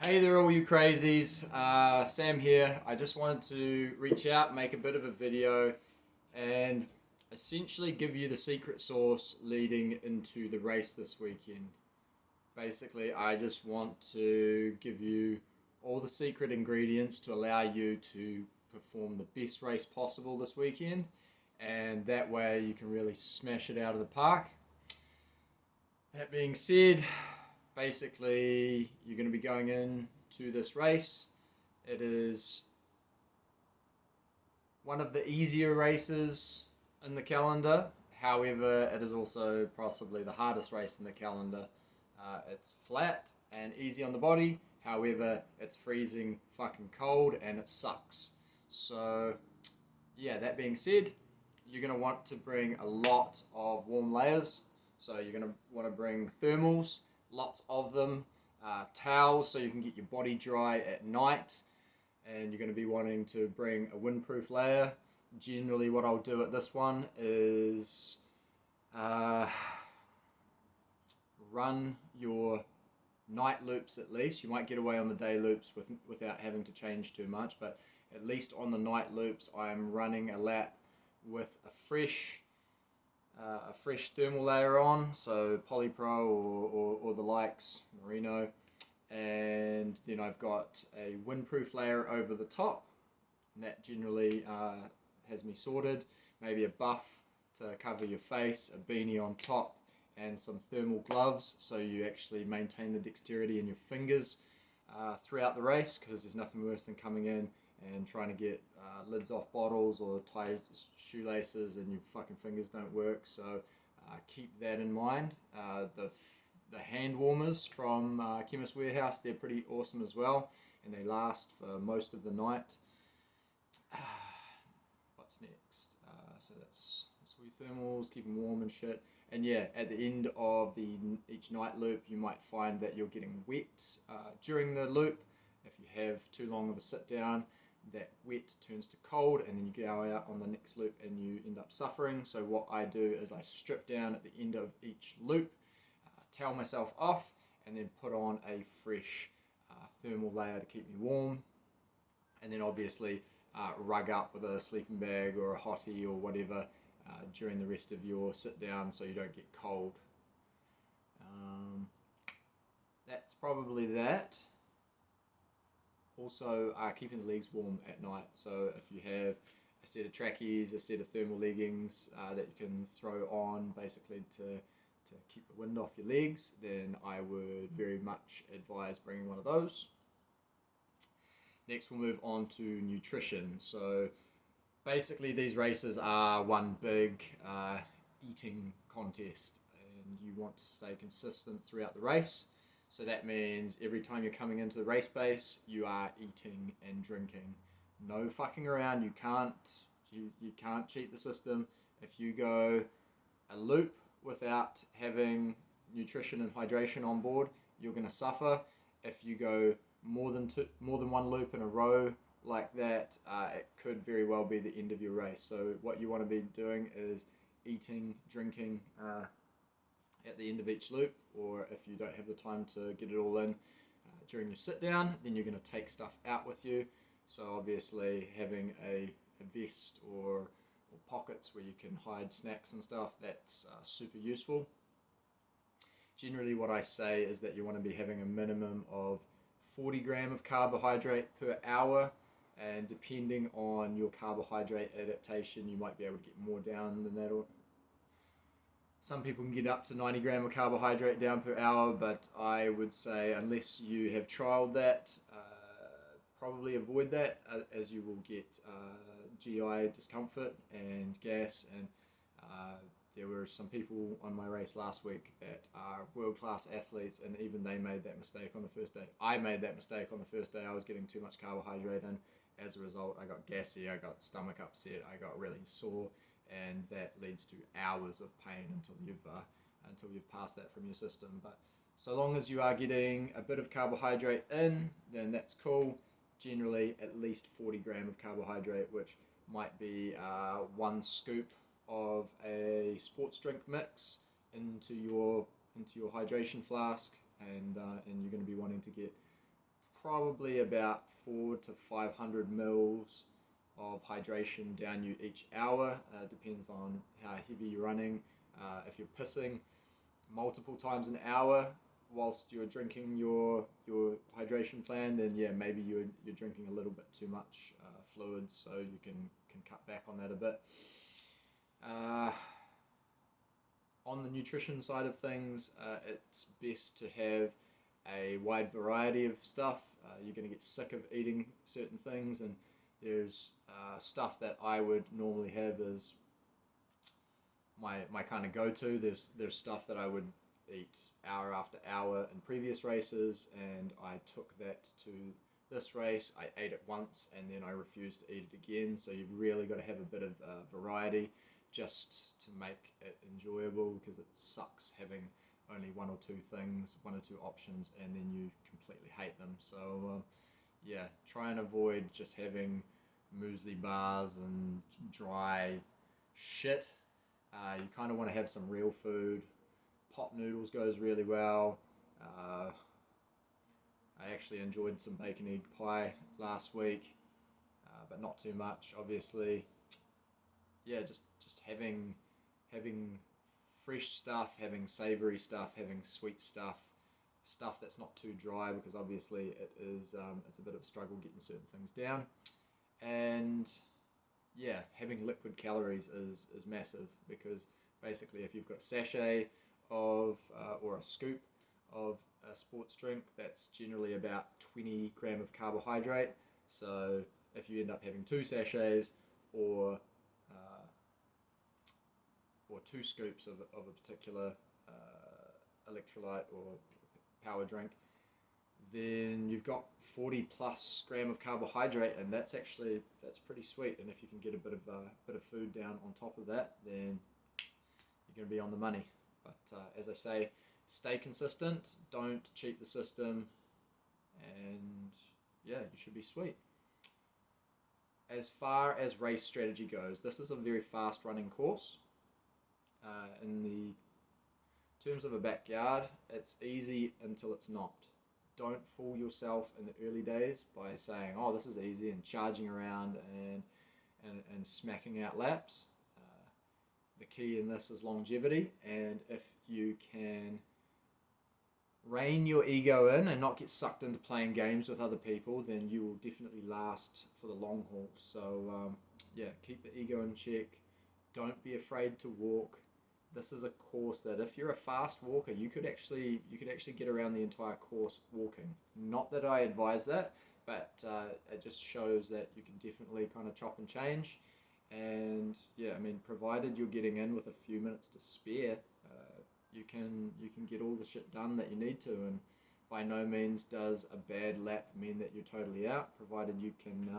Hey there, all you crazies. Sam here. I just wanted to reach out, make a bit of a video, and essentially give you the secret sauce leading into the race this weekend. Basically, I just want to give you all the secret ingredients to allow you to perform the best race possible this weekend, and that way you can really smash it out of the park. That being said, basically you're going to be going in to this race. It is one of the easier races in the calendar. However, it is also possibly the hardest race in the calendar. It's flat and easy on the body. However, it's freezing fucking cold and it sucks. So, yeah, that being said, you're going to want to bring a lot of warm layers. So you're going to want to bring thermals, lots of them, towels so you can get your body dry at night, and you're going to be wanting to bring a windproof layer. Generally what I'll do at this one is run your night loops at least. You might get away on the day loops without having to change too much, but at least on the night loops I'm running a lap with a fresh thermal layer on, so Polypro or the likes, Merino, and then I've got a windproof layer over the top, and that generally has me sorted. Maybe a buff to cover your face, a beanie on top, and some thermal gloves so you actually maintain the dexterity in your fingers throughout the race, because there's nothing worse than coming in and trying to get lids off bottles or tie shoelaces and your fucking fingers don't work. So keep that in mind. The hand warmers from Chemist Warehouse, they're pretty awesome as well, and they last for most of the night. What's next? So that's sweet thermals, keep them warm and shit. And yeah, at the end of each night loop, you might find that you're getting wet during the loop. If you have too long of a sit down, that wet turns to cold, and then you go out on the next loop and you end up suffering. So what I do is I strip down at the end of each loop, towel myself off, and then put on a fresh thermal layer to keep me warm, and then obviously rug up with a sleeping bag or a hottie or whatever during the rest of your sit down so you don't get cold. That's probably that. Also, keeping the legs warm at night. So if you have a set of trackies, a set of thermal leggings that you can throw on basically to keep the wind off your legs, then I would very much advise bringing one of those. Next we'll move on to nutrition. So basically these races are one big eating contest, and you want to stay consistent throughout the race. So that means every time you're coming into the race base, you are eating and drinking. No fucking around. You can't cheat the system. If you go a loop without having nutrition and hydration on board, you're going to suffer. If you go more than one loop in a row like that, it could very well be the end of your race. So what you want to be doing is eating, drinking at the end of each loop, or if you don't have the time to get it all in during your sit down, then you're going to take stuff out with you. So obviously having a vest or pockets where you can hide snacks and stuff, that's super useful. Generally what I say is that you want to be having a minimum of 40 gram of carbohydrate per hour, and depending on your carbohydrate adaptation, you might be able to get more down than that, or some people can get up to 90 gram of carbohydrate down per hour, but I would say unless you have trialed that, probably avoid that, as you will get GI discomfort and gas. And there were some people on my race last week that are world-class athletes, and even they made that mistake on the first day. I made that mistake on the first day. I was getting too much carbohydrate, and as a result I got gassy, I got stomach upset, I got really sore, and that leads to hours of pain until you've passed that from your system. But so long as you are getting a bit of carbohydrate in, then that's cool. Generally at least 40 gram of carbohydrate, which might be one scoop of a sports drink mix into your hydration flask, and you're going to be wanting to get probably about 400 to 500 mils of hydration down you each hour. Depends on how heavy you're running. If you're pissing multiple times an hour whilst you're drinking your hydration plan, then yeah, maybe you're drinking a little bit too much fluids, so you can cut back on that a bit. On the nutrition side of things, it's best to have a wide variety of stuff. You're going to get sick of eating certain things, and there's stuff that I would normally have as my kind of go-to. There's stuff that I would eat hour after hour in previous races, and I took that to this race. I ate it once and then I refused to eat it again. So you've really got to have a bit of variety just to make it enjoyable, because it sucks having only one or two things, one or two options, and then you completely hate them. So yeah, try and avoid just having muesli bars and dry shit. You kind of want to have some real food. Pot noodles goes really well. I actually enjoyed some bacon egg pie last week, but not too much, obviously. Yeah, just having fresh stuff, having savoury stuff, having sweet stuff that's not too dry, because obviously it's a bit of a struggle getting certain things down. And yeah, having liquid calories is massive, because basically if you've got a sachet of or a scoop of a sports drink, that's generally about 20 gram of carbohydrate. So if you end up having 2 sachets or 2 scoops of a particular electrolyte or power drink, then you've got 40 plus gram of carbohydrate, and that's pretty sweet. And if you can get a bit of food down on top of that, then you're going to be on the money. But as I say, stay consistent, don't cheat the system, and yeah, you should be sweet. As far as race strategy goes, this is a very fast running course. In the terms of a backyard, it's easy until it's not. Don't fool yourself in the early days by saying, oh, this is easy, and charging around and smacking out laps. The key in this is longevity, and if you can rein your ego in and not get sucked into playing games with other people, then you will definitely last for the long haul. So yeah, keep the ego in check. Don't be afraid to walk. This is a course that if you're a fast walker, you could actually get around the entire course walking. Not that I advise that, but it just shows that you can definitely kind of chop and change. And yeah, I mean, provided you're getting in with a few minutes to spare, you can get all the shit done that you need to. And by no means does a bad lap mean that you're totally out, provided you can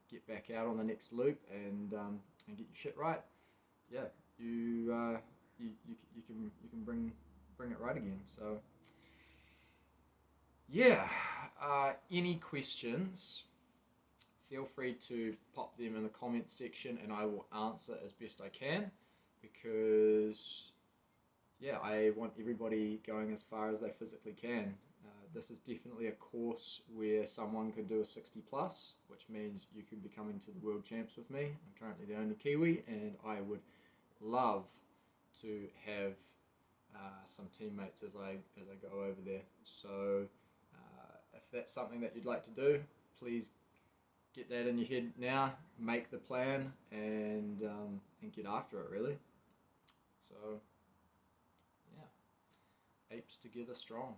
get back out on the next loop and get your shit right. Yeah, you can bring it right again. So yeah, any questions, feel free to pop them in the comments section, and I will answer as best I can, because yeah, I want everybody going as far as they physically can. This is definitely a course where someone could do a 60 plus, which means you could be coming to the World Champs with me. I'm currently the only Kiwi, and I would love to have some teammates as I go over there. So if that's something that you'd like to do, please get that in your head now, make the plan, and get after it, really. So yeah, apes together strong.